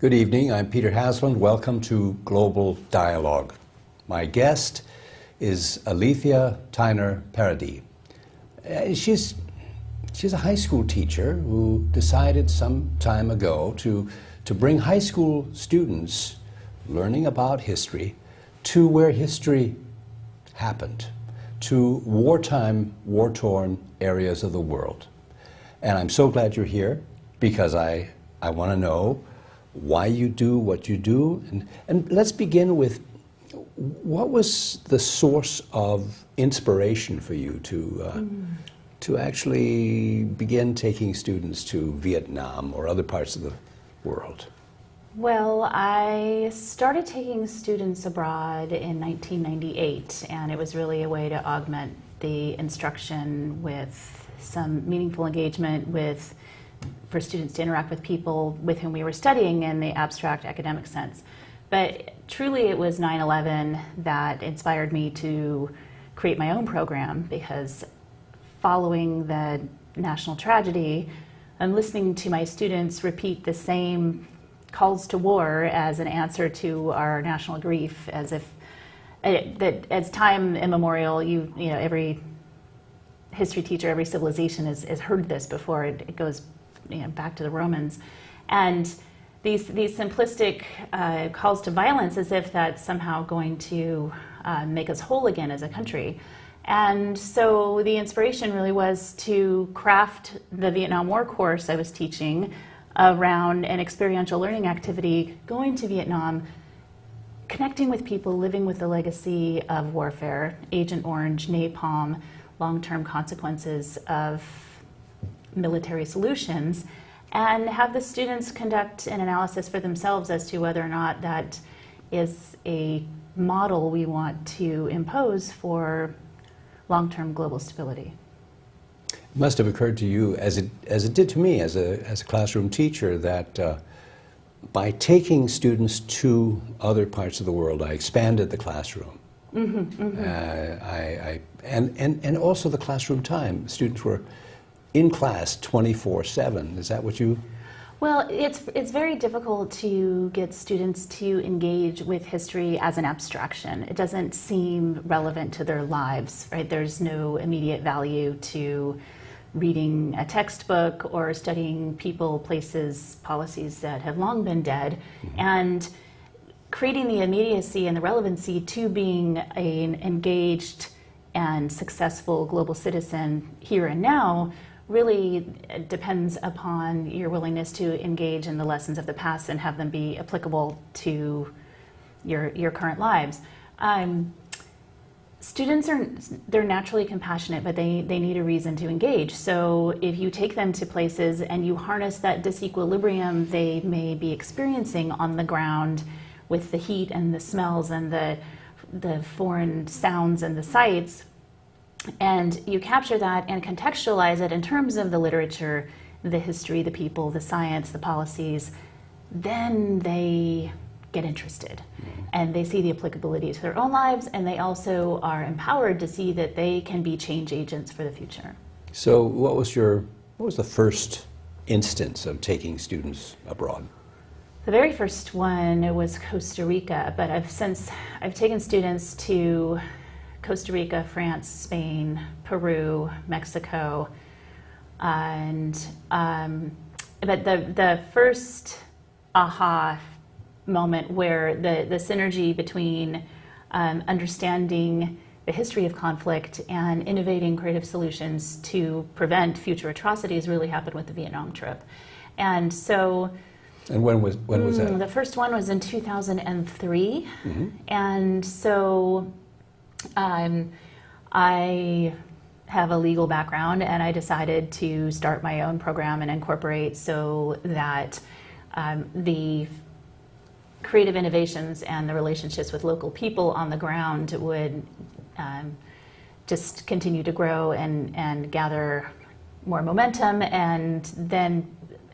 Good evening, I'm Peter Hasland. Welcome to Global Dialogue. My guest is Alethea Paradis. She's a high school teacher who decided some time ago to bring high school students learning about history to where history happened, to wartime, war-torn areas of the world. And I'm so glad you're here because I want to know why you do what you do. And let's begin with, what was the source of inspiration for you to actually begin taking students to Vietnam or other parts of the world? Well, I started taking students abroad in 1998, and it was really a way to augment the instruction with some meaningful engagement for students to interact with people with whom we were studying in the abstract academic sense. But truly it was 9/11 that inspired me to create my own program, because following the national tragedy, I'm listening to my students repeat the same calls to war as an answer to our national grief, as if that as time immemorial, you know, every history teacher, every civilization has heard this before. It goes, you know, back to the Romans, and these simplistic calls to violence, as if that's somehow going to make us whole again as a country. And so the inspiration really was to craft the Vietnam War course I was teaching around an experiential learning activity, going to Vietnam, connecting with people living with the legacy of warfare, Agent Orange, napalm, long-term consequences of military solutions, and have the students conduct an analysis for themselves as to whether or not that is a model we want to impose for long-term global stability. It must have occurred to you, as it did to me as a classroom teacher, that by taking students to other parts of the world, I expanded the classroom. And also the classroom time. Students were in class 24/7. Is that what you? Well, it's very difficult to get students to engage with history as an abstraction. It doesn't seem relevant to their lives, right? There's no immediate value to reading a textbook or studying people, places, policies that have long been dead, and creating the immediacy and the relevancy to being an engaged and successful global citizen here and now really depends upon your willingness to engage in the lessons of the past and have them be applicable to your current lives. Students they're naturally compassionate, but they need a reason to engage. So if you take them to places and you harness that disequilibrium they may be experiencing on the ground with the heat and the smells and the foreign sounds and the sights, and you capture that and contextualize it in terms of the literature, the history, the people, the science, the policies, then they get interested. And they see the applicability to their own lives, and they also are empowered to see that they can be change agents for the future. So what was the first instance of taking students abroad? The very first one was Costa Rica, but I've taken students to Costa Rica, France, Spain, Peru, Mexico, and but the first aha moment where the synergy between understanding the history of conflict and innovating creative solutions to prevent future atrocities really happened with the Vietnam trip. And so. And when was that? The first one was in 2003, and so I have a legal background, and I decided to start my own program and incorporate so that the creative innovations and the relationships with local people on the ground would just continue to grow and gather more momentum. And then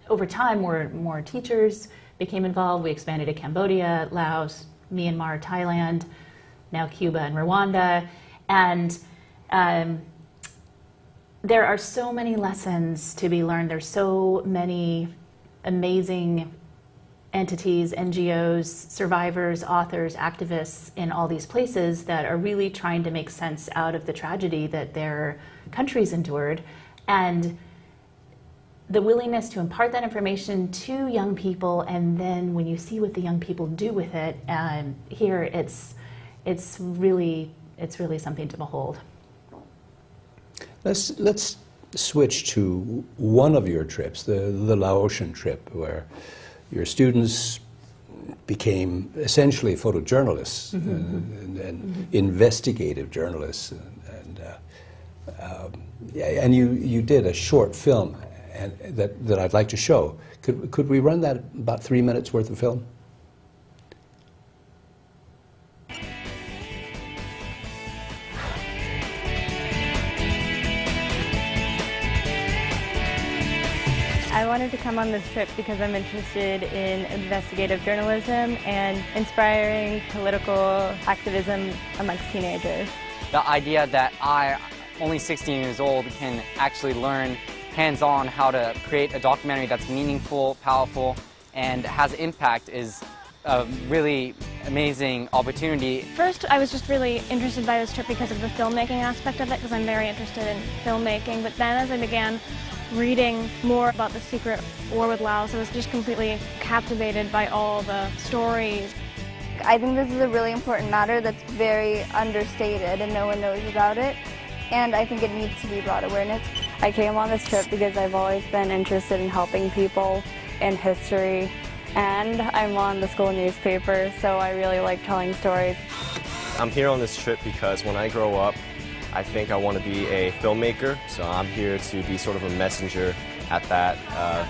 over time, more teachers became involved. We expanded to Cambodia, Laos, Myanmar, Thailand, now Cuba and Rwanda. And there are so many lessons to be learned. There's so many amazing entities, NGOs, survivors, authors, activists in all these places that are really trying to make sense out of the tragedy that their countries endured. And the willingness to impart that information to young people, and then when you see what the young people do with it, here it's really something to behold. Let's switch to one of your trips, the Laotian trip, where your students became essentially photojournalists and investigative journalists, and you did a short film that I'd like to show. Could we run that about 3 minutes worth of film? I wanted to come on this trip because I'm interested in investigative journalism and inspiring political activism amongst teenagers. The idea that I, only 16 years old, can actually learn hands-on how to create a documentary that's meaningful, powerful, and has impact is a really amazing opportunity. First, I was just really interested by this trip because of the filmmaking aspect of it, because I'm very interested in filmmaking. But then as I began reading more about the secret war with Laos, I was just completely captivated by all the stories. I think this is a really important matter that's very understated and no one knows about it, and I think it needs to be brought awareness. I came on this trip because I've always been interested in helping people in history, and I'm on the school newspaper, so I really like telling stories. I'm here on this trip because when I grow up, I think I want to be a filmmaker, so I'm here to be sort of a messenger at that,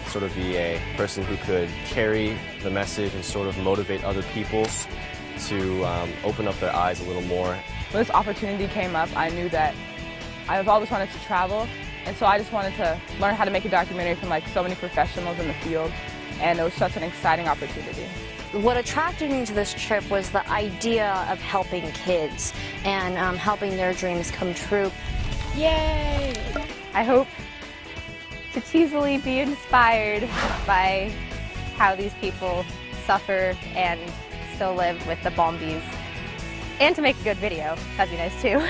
sort of be a person who could carry the message and sort of motivate other people to open up their eyes a little more. When this opportunity came up, I knew that I've always wanted to travel, and so I just wanted to learn how to make a documentary from like so many professionals in the field, and it was such an exciting opportunity. What attracted me to this trip was the idea of helping kids and helping their dreams come true. Yay! I hope to easily be inspired by how these people suffer and still live with the bombies. And to make a good video. That'd be nice too.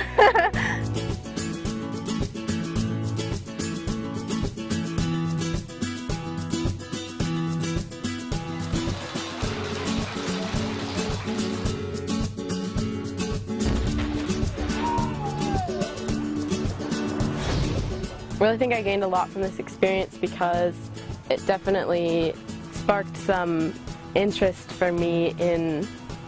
I really think I gained a lot from this experience because it definitely sparked some interest for me in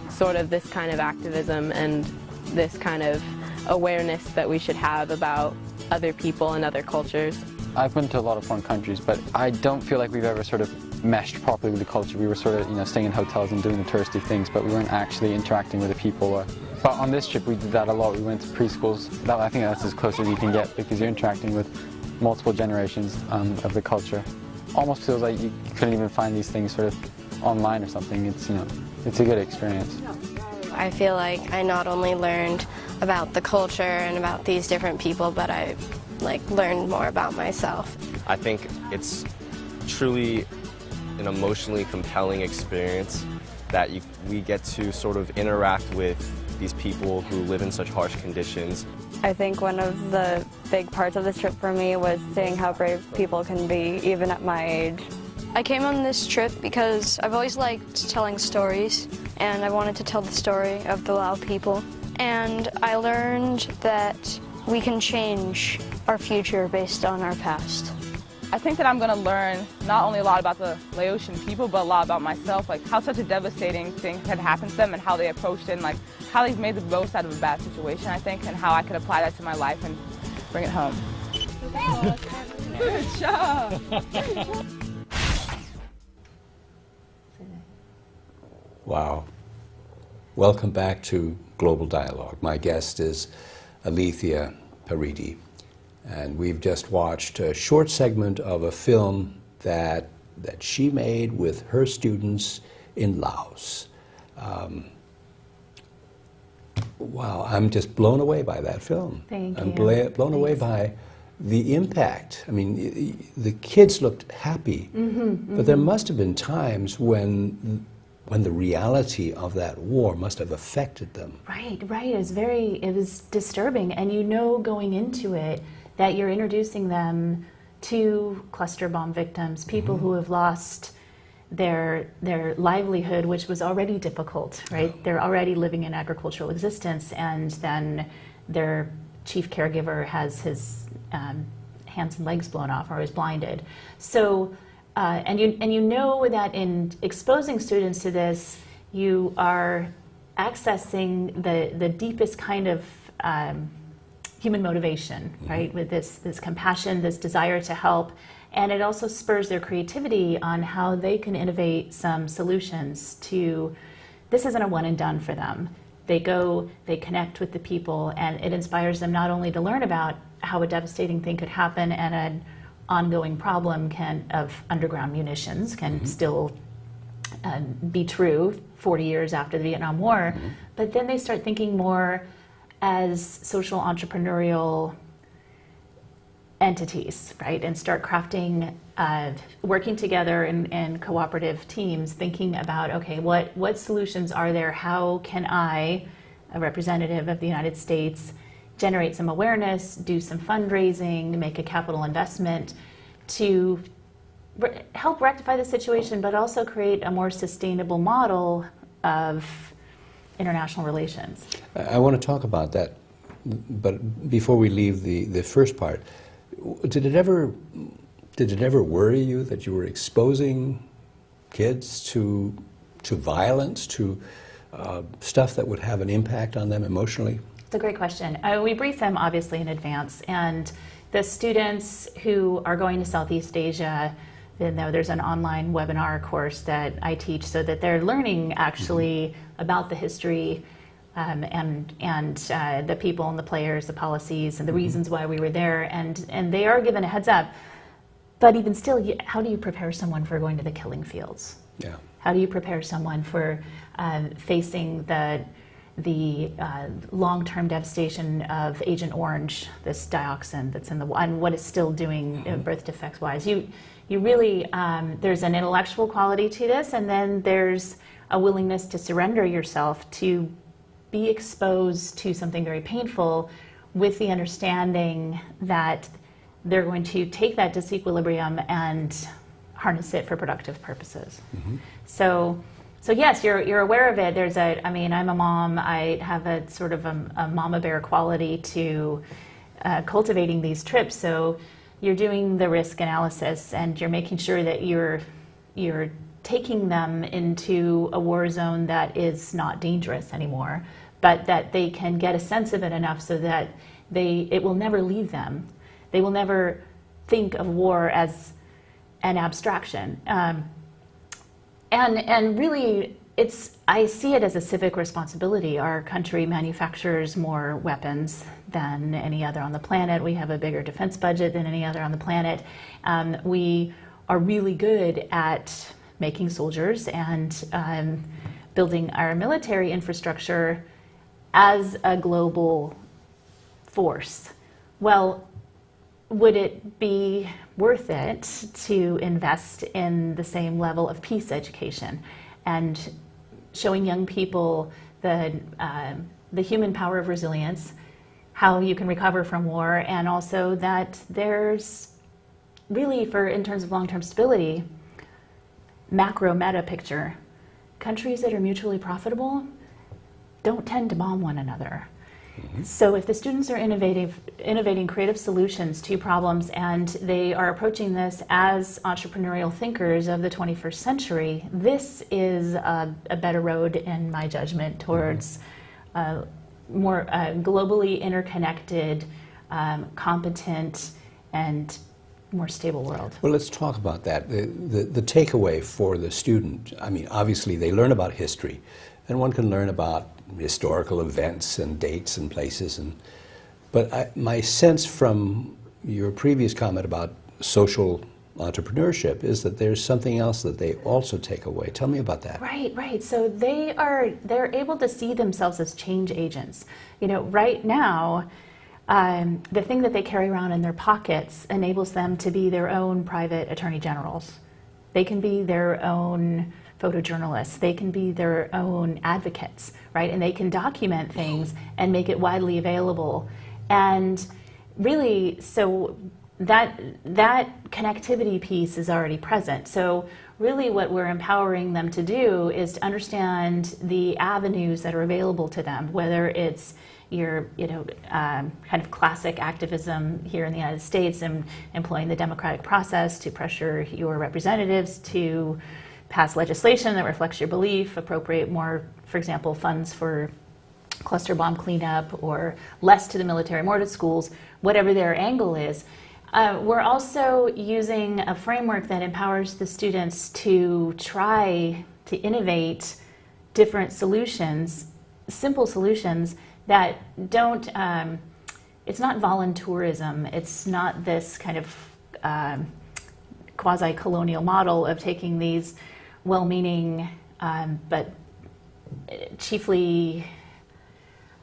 sort of this kind of activism and this kind of awareness that we should have about other people and other cultures. I've been to a lot of foreign countries, but I don't feel like we've ever sort of meshed properly with the culture. We were sort of, staying in hotels and doing the touristy things, but we weren't actually interacting with the people. But on this trip, we did that a lot. We went to preschools. I think that's as close as you can get because you're interacting with multiple generations of the culture. Almost feels like you couldn't even find these things sort of online or something. It's, it's a good experience. I feel like I not only learned about the culture and about these different people, but I learned more about myself. I think it's truly an emotionally compelling experience that we get to sort of interact with these people who live in such harsh conditions. I think one of the big parts of this trip for me was seeing how brave people can be, even at my age. I came on this trip because I've always liked telling stories, and I wanted to tell the story of the Lao people. And I learned that we can change our future based on our past. I think that I'm going to learn not only a lot about the Laotian people, but a lot about myself, like how such a devastating thing had happened to them and how they approached it, and like how they've made the most out of a bad situation, I think, and how I could apply that to my life and bring it home. Good job! Wow. Welcome back to Global Dialogue. My guest is Alethea Paradis. And we've just watched a short segment of a film that she made with her students in Laos. Wow, I'm just blown away by that film. Thank you. I'm blown away by the impact. I mean, the kids looked happy, but there must have been times when the reality of that war must have affected them. Right. It was disturbing, and you know going into it that you're introducing them to cluster bomb victims, people who have lost their livelihood, which was already difficult, right? They're already living in agricultural existence, and then their chief caregiver has his hands and legs blown off or is blinded. So, and you know that in exposing students to this, you are accessing the deepest kind of human motivation, right? With this compassion, this desire to help. And it also spurs their creativity on how they can innovate some solutions to, this isn't a one and done for them. They go, they connect with the people, and it inspires them not only to learn about how a devastating thing could happen and an ongoing problem of underground munitions can still be true 40 years after the Vietnam War, but then they start thinking more as social entrepreneurial entities, right? And start crafting, working together in cooperative teams, thinking about, okay, what solutions are there? How can I, a representative of the United States, generate some awareness, do some fundraising, make a capital investment to help rectify the situation, but also create a more sustainable model of international relations? I want to talk about that, but before we leave the first part, did it ever worry you that you were exposing kids to violence, to stuff that would have an impact on them emotionally? It's a great question. We brief them obviously in advance, and the students who are going to Southeast Asia, there's an online webinar course that I teach so that they're learning actually about the history and the people and the players, the policies, and the reasons why we were there, and they are given a heads up. But even still, how do you prepare someone for going to the killing fields? Yeah. How do you prepare someone for facing the long-term devastation of Agent Orange, this dioxin that's in the water, and what it's still doing birth defects-wise? You really, there's an intellectual quality to this, and then there's a willingness to surrender yourself to be exposed to something very painful with the understanding that they're going to take that disequilibrium and harness it for productive purposes. So yes, you're aware of it. I'm a mom. I have a sort of a mama bear quality to cultivating these trips. So you're doing the risk analysis, and you're making sure that you're taking them into a war zone that is not dangerous anymore, but that they can get a sense of it enough so that it will never leave them. They will never think of war as an abstraction. And really, I see it as a civic responsibility. Our country manufactures more weapons than any other on the planet. We have a bigger defense budget than any other on the planet. We are really good at making soldiers and building our military infrastructure as a global force. Well, would it be worth it to invest in the same level of peace education and showing young people the human power of resilience, how you can recover from war, and also that there's really, in terms of long-term stability, macro meta picture, countries that are mutually profitable don't tend to bomb one another. So if the students are innovating creative solutions to problems, and they are approaching this as entrepreneurial thinkers of the 21st century, this is a better road, in my judgment, towards a more globally interconnected, competent, and more stable world. Well, let's talk about that. The takeaway for the student, I mean, obviously they learn about history, and one can learn about historical events and dates and places, but my sense from your previous comment about social entrepreneurship is that there's something else that they also take away. Tell me about that. Right. So they're able to see themselves as change agents. Right now, the thing that they carry around in their pockets enables them to be their own private attorney generals. They can be their own photojournalists. They can be their own advocates, right? And they can document things and make it widely available. And really, so that connectivity piece is already present. So really what we're empowering them to do is to understand the avenues that are available to them, whether it's your kind of classic activism here in the United States and employing the democratic process to pressure your representatives to pass legislation that reflects your belief, appropriate more, for example, funds for cluster bomb cleanup, or less to the military, more to schools, whatever their angle is. We're also using a framework that empowers the students to try to innovate different solutions, simple solutions that don't, it's not voluntourism, it's not this kind of quasi-colonial model of taking these well-meaning but chiefly,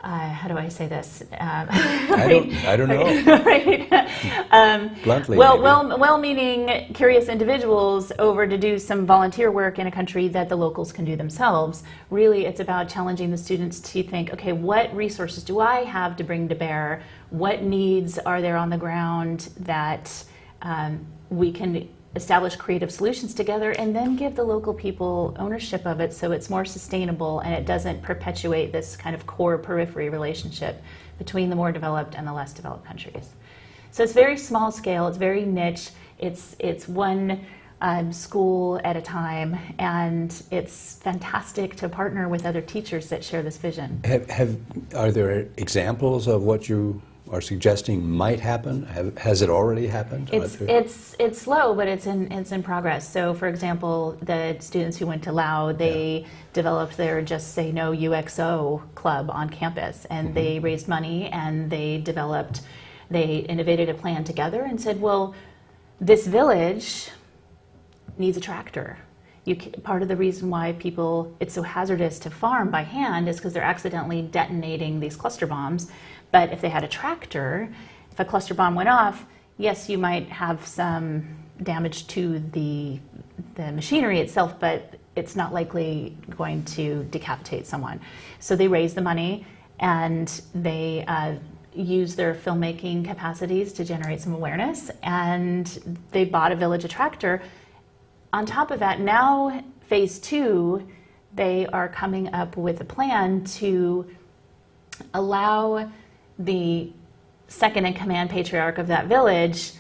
how do I say this? I don't know. Right. Bluntly. Well-meaning, curious individuals over to do some volunteer work in a country that the locals can do themselves. Really, it's about challenging the students to think, okay, what resources do I have to bring to bear? What needs are there on the ground that we can establish creative solutions together, and then give the local people ownership of it so it's more sustainable and it doesn't perpetuate this kind of core periphery relationship between the more developed and the less developed countries. So it's very small scale, it's very niche, it's one school at a time, and it's fantastic to partner with other teachers that share this vision. Are there examples of what you are suggesting might happen? Has it already happened? It's slow, but it's in progress. So, for example, the students who went to Lao, they developed their Just Say No UXO club on campus, and they raised money, and they innovated a plan together and said, well, this village needs a tractor. Part of the reason why it's so hazardous to farm by hand is because they're accidentally detonating these cluster bombs. But if they had a tractor, if a cluster bomb went off, yes, you might have some damage to the machinery itself, but it's not likely going to decapitate someone. So they raised the money, and they used their filmmaking capacities to generate some awareness, and they bought a village a tractor. On top of that, now phase 2, they are coming up with a plan to allow the second in command patriarch of that village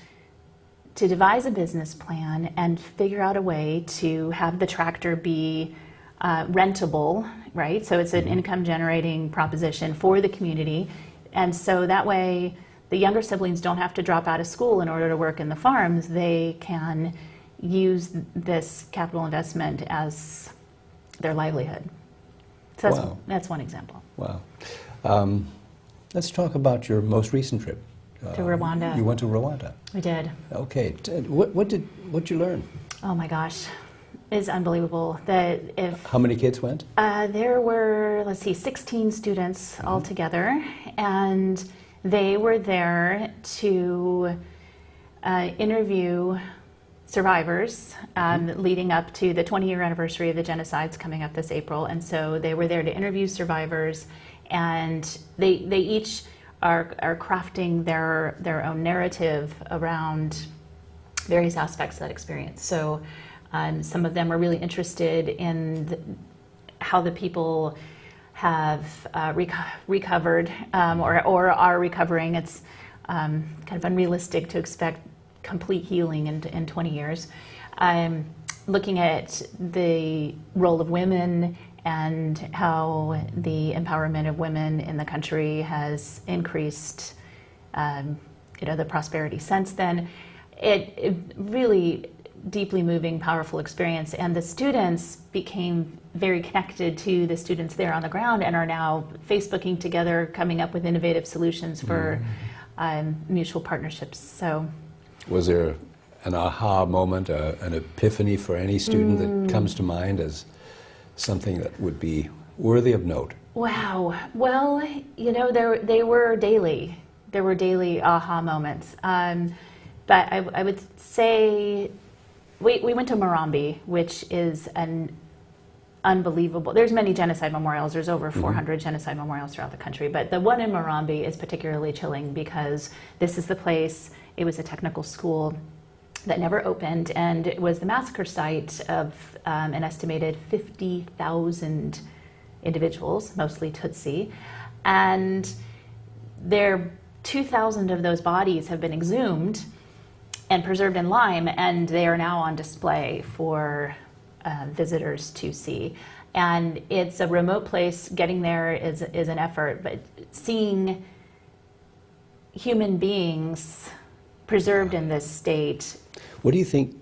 to devise a business plan and figure out a way to have the tractor be rentable, right? So it's an income generating proposition for the community. And so that way the younger siblings don't have to drop out of school in order to work in the farms. They can use this capital investment as their livelihood. So that's one example. Wow. Let's talk about your most recent trip. To Rwanda. You went to Rwanda. We did. Okay. What'd you learn? Oh my gosh, it's unbelievable. How many kids went? There were, 16 students altogether, and they were there to interview survivors leading up to the 20-year anniversary of the genocides coming up this April. And so they were there to interview survivors, and they each are crafting their own narrative around various aspects of that experience. So some of them are really interested in how the people have recovered or are recovering. It's kind of unrealistic to expect complete healing in 20 years. Looking at the role of women and how the empowerment of women in the country has increased, the prosperity since then. It really deeply moving, powerful experience, and the students became very connected to the students there on the ground and are now Facebooking together, coming up with innovative solutions for mutual partnerships. So, was there an aha moment, an epiphany for any student that comes to mind as something that would be worthy of note? Wow. Well, they were daily. there were daily aha moments. But I would say we went to Morambi, which is an unbelievable, there's many genocide memorials, there's over 400 genocide memorials throughout the country, but the one in Morambi is particularly chilling because this is the place, it was a technical school that never opened, and it was the massacre site of an estimated 50,000 individuals, mostly Tutsi, and 2,000 of those bodies have been exhumed and preserved in lime, and they are now on display for visitors to see. And it's a remote place. Getting there is an effort, but seeing human beings preserved in this state. What do you think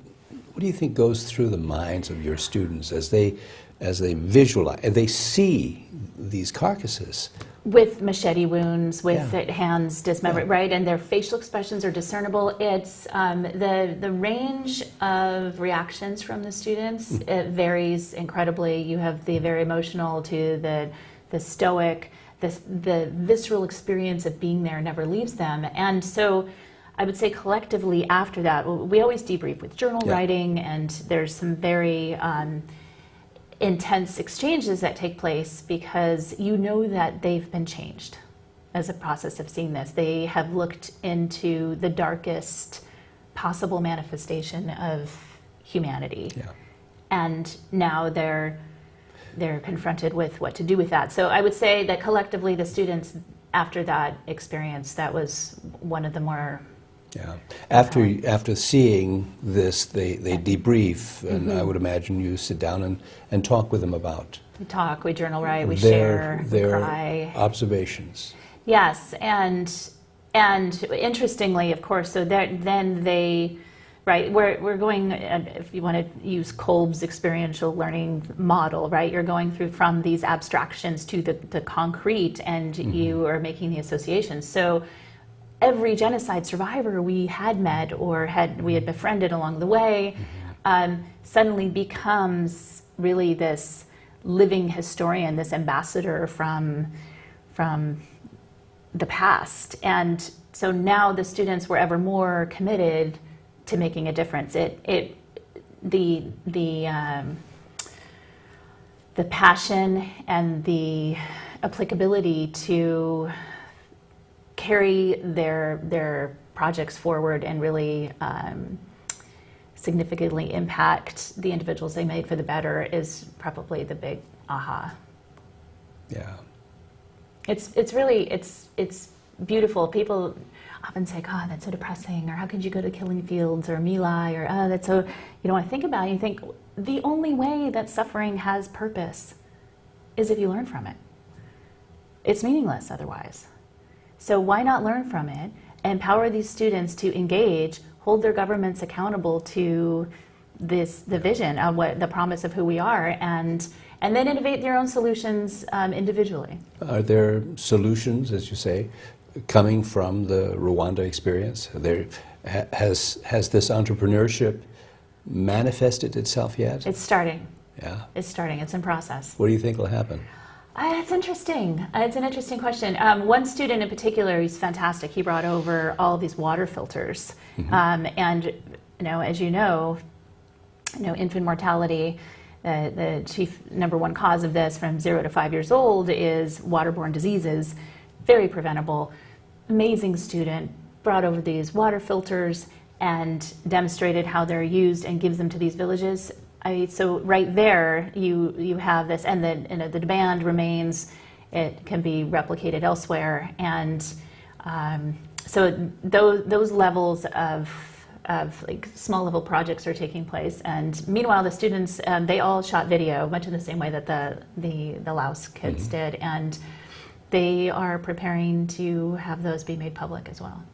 goes through the minds of your students as they visualize, as they see these carcasses? With machete wounds, with hands dismembered, right? And their facial expressions are discernible. It's the range of reactions from the students, it varies incredibly. You have the very emotional to the stoic, the visceral experience of being there never leaves them. And so I would say collectively after that, we always debrief with journal writing, and there's some very intense exchanges that take place because you know that they've been changed as a process of seeing this. They have looked into the darkest possible manifestation of humanity, and now they're confronted with what to do with that. So I would say that collectively the students, after that experience, that was one of the more After seeing this, they debrief, and I would imagine you sit down and talk with them about. We talk, we journal write, we share, we their cry. observations. Yes, and interestingly, of course, so then they, right, we're going, if you want to use Kolb's experiential learning model, right, you're going through from these abstractions to the concrete, and you are making the associations. So every genocide survivor we had met or we had befriended along the way suddenly becomes really this living historian, this ambassador from the past. And so now the students were ever more committed to making a difference. The passion and the applicability to carry their projects forward and really significantly impact the individuals they made for the better is probably the big aha. Yeah. It's really, it's beautiful. People often say, God, that's so depressing, or how could you go to Killing Fields or My Lai, or oh, that's so, I think about it, you think the only way that suffering has purpose is if you learn from it. It's meaningless otherwise. So why not learn from it, empower these students to engage, hold their governments accountable to the vision of the promise of who we are, and then innovate their own solutions individually. Are there solutions, as you say, coming from the Rwanda experience? Has this entrepreneurship manifested itself yet? It's starting. Yeah. It's starting. It's in process. What do you think will happen? It's interesting. It's an interesting question. One student in particular, he's fantastic. He brought over all of these water filters, and as you know, infant mortality. The chief #1 cause of this from 0 to 5 years old is waterborne diseases, very preventable. Amazing student, brought over these water filters and demonstrated how they're used and gives them to these villages. So right there, you have this, and the demand remains. It can be replicated elsewhere, and so those levels of like small level projects are taking place. And meanwhile, the students they all shot video, much in the same way that the Laos kids did, and they are preparing to have those be made public as well.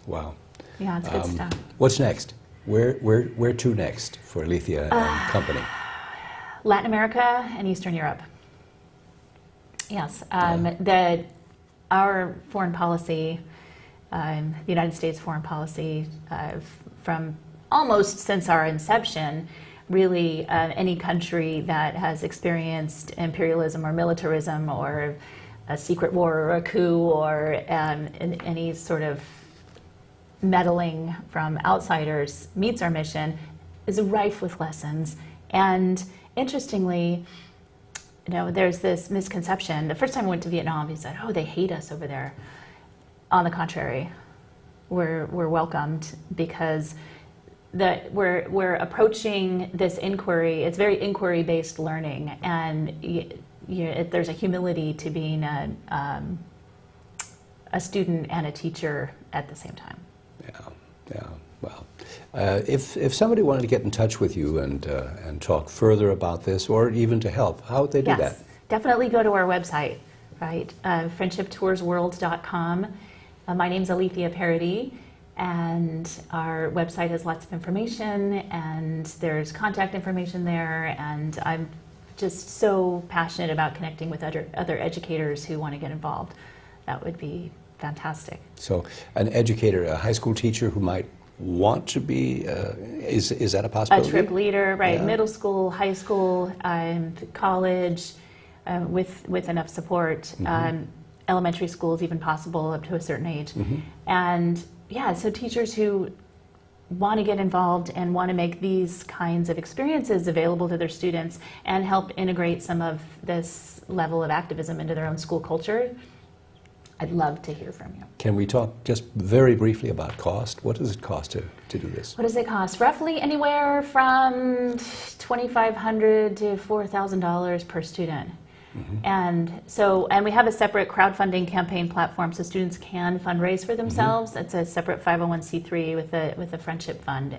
Wow. Yeah, it's good stuff. What's next? Where to next for Alethea and company? Latin America and Eastern Europe. Yes, our foreign policy, the United States foreign policy, from almost since our inception, really any country that has experienced imperialism or militarism or a secret war or a coup or any sort of meddling from outsiders meets our mission is rife with lessons. And interestingly, there's this misconception. The first time I went to Vietnam, he said, "Oh, they hate us over there." On the contrary, we're welcomed because we're approaching this inquiry. It's very inquiry-based learning, and there's a humility to being a student and a teacher at the same time. Yeah. Well, if somebody wanted to get in touch with you and talk further about this, or even to help, how would they do that? Yes, definitely go to our website, right? friendshiptoursworld.com. My name's Alethea Paradis, and our website has lots of information, and there's contact information there, and I'm just so passionate about connecting with other educators who want to get involved. That would be fantastic. So an educator, a high school teacher who might want to be, is that a possibility? A trip leader, right, Yeah. middle school, high school, college, with enough support. Elementary school is even possible up to a certain age. And yeah, so teachers who want to get involved and want to make these kinds of experiences available to their students and help integrate some of this level of activism into their own school culture, I'd love to hear from you. Can we talk just very briefly about cost? What does it cost to do this? What does it cost? Roughly anywhere from $2,500 to $4,000 per student. And we have a separate crowdfunding campaign platform, so students can fundraise for themselves. It's a separate 501c3 with a friendship fund,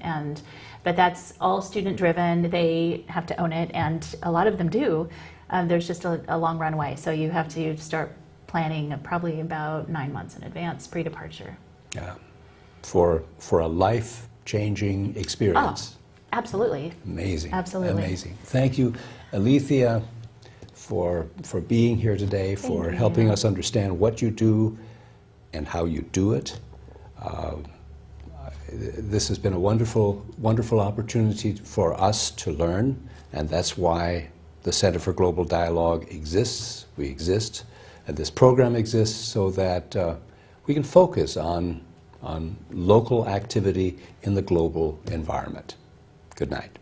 but that's all student driven. They have to own it, and a lot of them do. There's just a long runway, so you have to start planning probably about 9 months in advance pre-departure. Yeah, for a life-changing experience. Oh, absolutely. Amazing. Absolutely. Amazing. Thank you, Alethea, for being here today, for helping us understand what you do and how you do it. This has been a wonderful, wonderful opportunity for us to learn, and that's why the Center for Global Dialogue exists. We exist, and this program exists so that we can focus on local activity in the global environment. Good night.